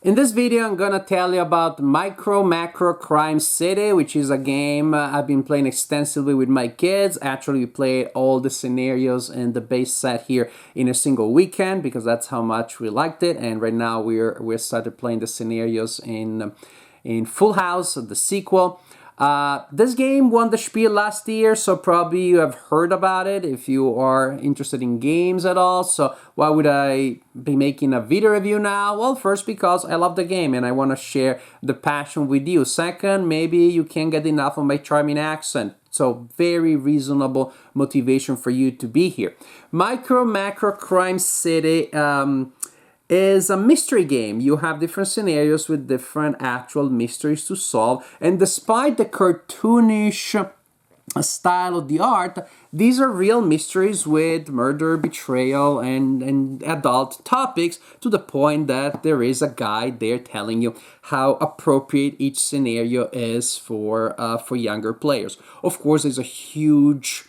In this video, I'm gonna tell you about MicroMacro Crime City, which is a game I've been playing extensively with my kids. Actually, we played all the scenarios and the base set here in a single weekend because that's how much we liked it. And right now, we're started playing the scenarios in Full House, the sequel. This game won the Spiel last year, so probably you have heard about it if you are interested in games at all. So why would I be making a video review now? Well, first, because I love the game and I want to share the passion with you. Second, maybe you can't get enough of my charming accent. So very reasonable motivation for you to be here. MicroMacro Crime City is a mystery game. You have different scenarios with different actual mysteries to solve. And despite the cartoonish style of the art, these are real mysteries with murder, betrayal, and adult topics, to the point that there is a guide there telling you how appropriate each scenario is for younger players. Of course, there's a huge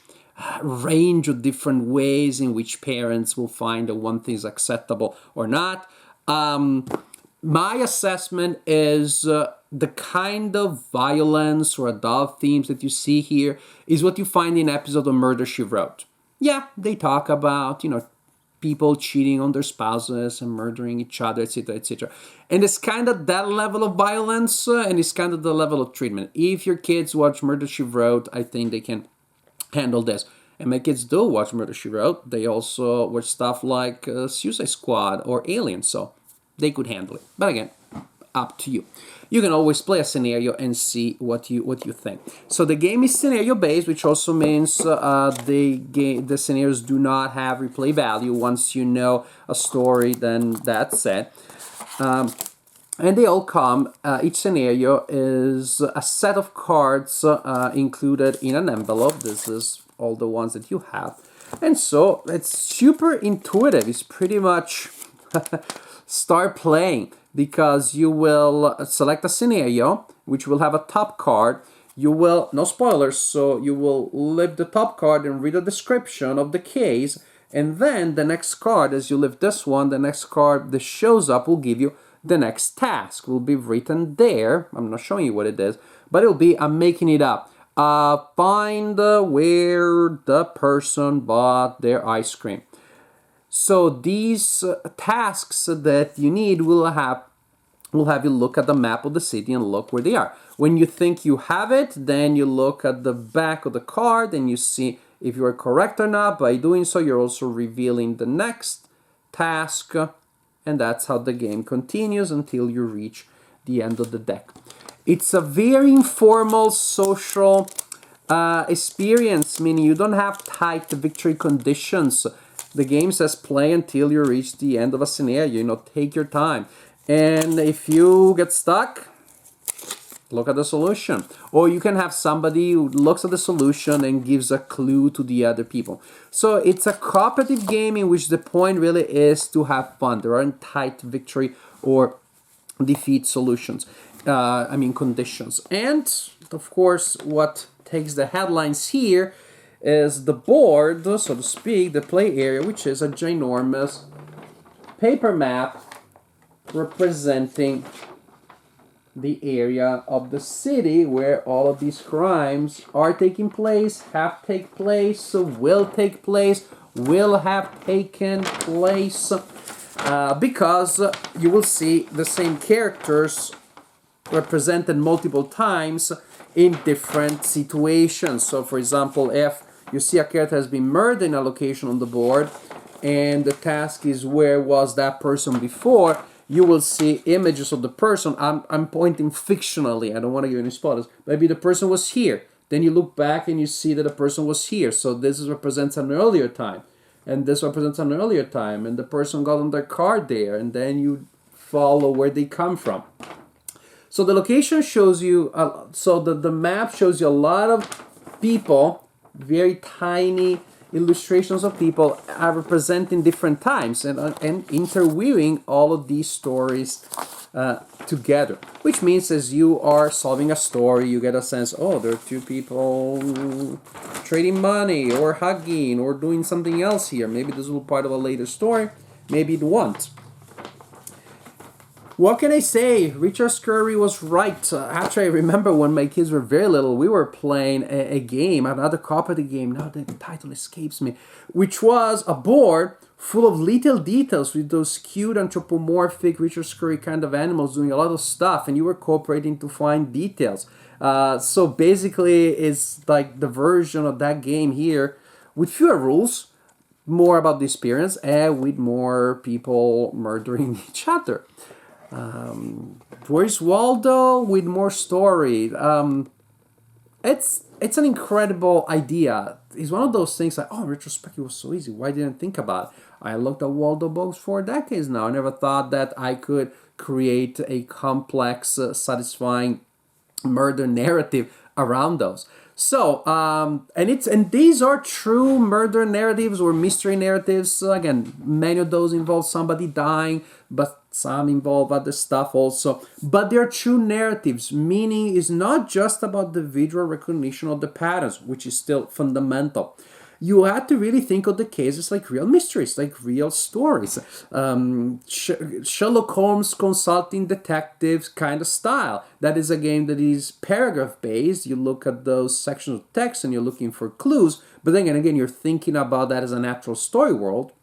range of different ways in which parents will find that one thing is acceptable or not. My assessment is the kind of violence or adult themes that you see here is what you find in episodes of Murder, She Wrote. Yeah, they talk about, people cheating on their spouses and murdering each other, etc., etc. And it's kind of that level of violence, and it's kind of the level of treatment. If your kids watch Murder, She Wrote, I think they can handle this. And my kids do watch Murder, She Wrote. They also watch stuff like Suicide Squad or Alien, so they could handle it. But again, up to you. You can always play a scenario and see what you think. So the game is scenario based, which also means the scenarios do not have replay value. Once you know a story, then that's it. And they all come, each scenario is a set of cards included in an envelope. This is all the ones that you have. And so it's super intuitive. It's pretty much start playing, because you will select a scenario, which will have a top card. You will, no spoilers, so you will lift the top card and read a description of the case. And then the next card, as you lift this one, the next card that shows up will give you the next task. Will be written there. I'm not showing you what it is, but it'll be, I'm making it up. Find where the person bought their ice cream. So these tasks that you need will have you look at the map of the city and look where they are. When you think you have it, then you look at the back of the card and you see if you are correct or not. By doing so, you're also revealing the next task, and that's how the game continues until you reach the end of the deck. It's a very informal, social experience, meaning you don't have tight victory conditions. The game says play until you reach the end of a scenario. Take your time. And if you get stuck, look at the solution. Or you can have somebody who looks at the solution and gives a clue to the other people. So it's a cooperative game in which the point really is to have fun. There aren't tight victory or defeat solutions. Conditions. And, of course, what takes the headlines here is the board, so to speak, the play area, which is a ginormous paper map representing the area of the city where all of these crimes are taking place, have taken place, will take place, will have taken place, because you will see the same characters represented multiple times in different situations. So, for example, if you see a character has been murdered in a location on the board, and the task is where was that person before, you will see images of the person. I'm pointing fictionally. I don't want to give any spoilers. Maybe the person was here. Then you look back and you see that the person was here. So this represents an earlier time. And this represents an earlier time. And the person got on their card there. And then you follow where they come from. So the location shows you, the map shows you a lot of people, very tiny illustrations of people are representing different times and interweaving all of these stories together. Which means as you are solving a story, you get a sense, oh, there are two people trading money or hugging or doing something else here. Maybe this will be part of a later story. Maybe it won't. What can I say? Richard Scurry was right. Actually, I remember when my kids were very little, we were playing a game, another cooperative game. Now the title escapes me, which was a board full of little details with those cute anthropomorphic Richard Scurry kind of animals doing a lot of stuff, and you were cooperating to find details. So basically, it's like the version of that game here with fewer rules, more about the experience, and with more people murdering each other. Where's Waldo with more story? It's an incredible idea. It's one of those things like, oh, in retrospect, it was so easy. Why didn't I think about it? I looked at Waldo books for decades now. I never thought that I could create a complex, satisfying murder narrative around those. So, and these are true murder narratives or mystery narratives. So again, many of those involve somebody dying, but some involve other stuff also. But they're true narratives, meaning it's not just about the visual recognition of the patterns, which is still fundamental. You have to really think of the cases like real mysteries, like real stories. Sherlock Holmes consulting detectives kind of style. That is a game that is paragraph based. You look at those sections of text and you're looking for clues, but then again, you're thinking about that as a natural story world.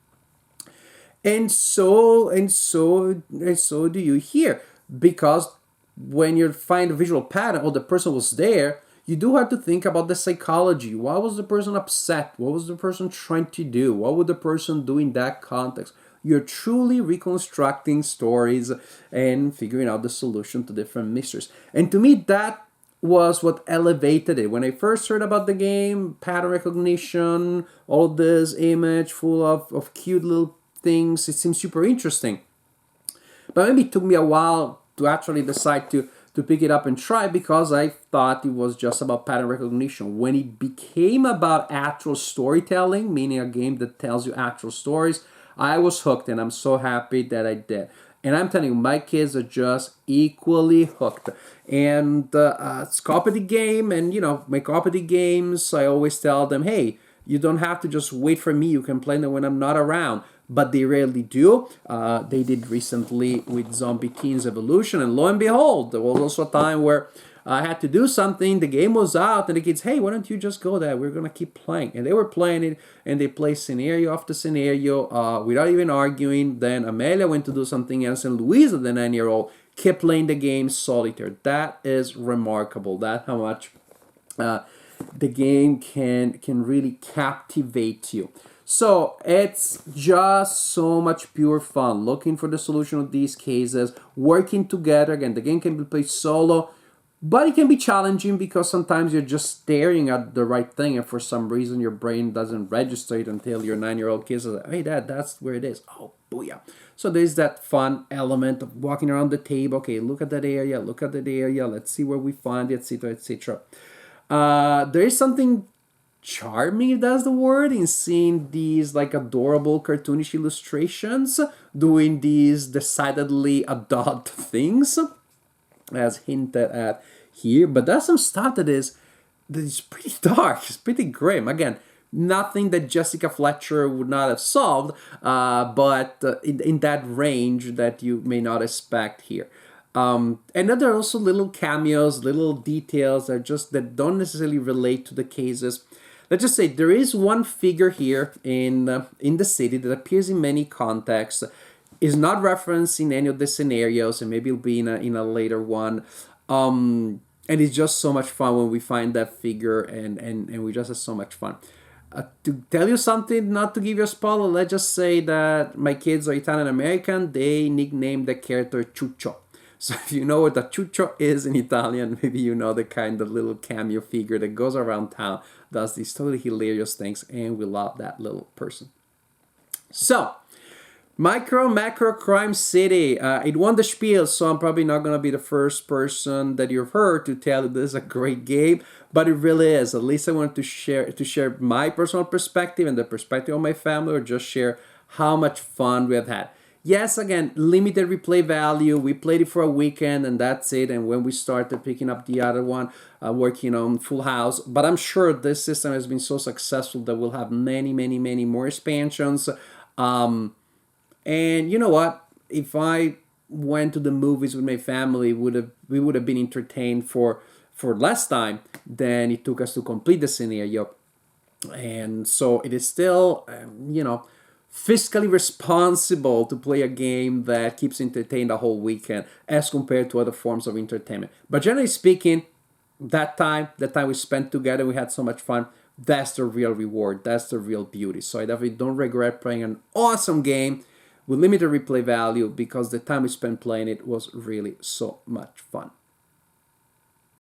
And so do you here, because when you find a visual pattern, or the person was there, you do have to think about the psychology. Why was the person upset? What was the person trying to do? What would the person do in that context? You're truly reconstructing stories and figuring out the solution to different mysteries. And to me, that was what elevated it. When I first heard about the game, pattern recognition, all this image full of cute little things, it seemed super interesting. But maybe it took me a while to actually decide to pick it up and try, because I thought it was just about pattern recognition. When it became about actual storytelling, meaning a game that tells you actual stories, I was hooked, and I'm so happy that I did. And I'm telling you, my kids are just equally hooked. And it's cooperative game, and my cooperative games, I always tell them, hey, you don't have to just wait for me. You can play them when I'm not around. But they rarely do. They did recently with Zombie Teens Evolution, and lo and behold, there was also a time where I had to do something, the game was out, and the kids, hey, why don't you just go there? We're going to keep playing. And they were playing it, and they play scenario after scenario without even arguing. Then Amelia went to do something else, and Louisa, the 9-year-old, kept playing the game solitaire. That is remarkable. That's how much the game can really captivate you. So it's just so much pure fun, looking for the solution of these cases, working together. Again, the game can be played solo, but it can be challenging because sometimes you're just staring at the right thing, and for some reason your brain doesn't register it until your 9-year-old kid says, hey, Dad, that's where it is. Oh, booyah. So there's that fun element of walking around the table. Okay, look at that area, let's see where we find it, etc., etc. There is something charming, if that's the word, in seeing these like adorable cartoonish illustrations doing these decidedly adult things, as hinted at here. But that's some stuff that is pretty dark, it's pretty grim. Again, nothing that Jessica Fletcher would not have solved, but in that range that you may not expect here. And then there are also little cameos, little details that don't necessarily relate to the cases. Let's just say there is one figure here in the city that appears in many contexts, is not referenced in any of the scenarios, and maybe it'll be in a later one. And it's just so much fun when we find that figure, and we just have so much fun. To tell you something, not to give you a spoiler, let's just say that my kids are Italian American. They nicknamed the character Chucho. So if you know what a chucho is in Italian, maybe you know the kind of little cameo figure that goes around town, does these totally hilarious things, and we love that little person. So, MicroMacro Crime City. It won the Spiel, so I'm probably not going to be the first person that you've heard to tell you this is a great game, but it really is. At least I wanted to share my personal perspective and the perspective of my family, or just share how much fun we have had. Yes, again, limited replay value. We played it for a weekend and that's it. And when we started picking up the other one, working on Full House. But I'm sure this system has been so successful that we'll have many, many, many more expansions. And you know what? If I went to the movies with my family, we would have been entertained for less time than it took us to complete the scenario. And so it is still, fiscally responsible to play a game that keeps entertained the whole weekend as compared to other forms of entertainment. But generally speaking, that time we spent together, we had so much fun. That's the real reward. That's the real beauty. So I definitely don't regret playing an awesome game with limited replay value, because the time we spent playing it was really so much fun.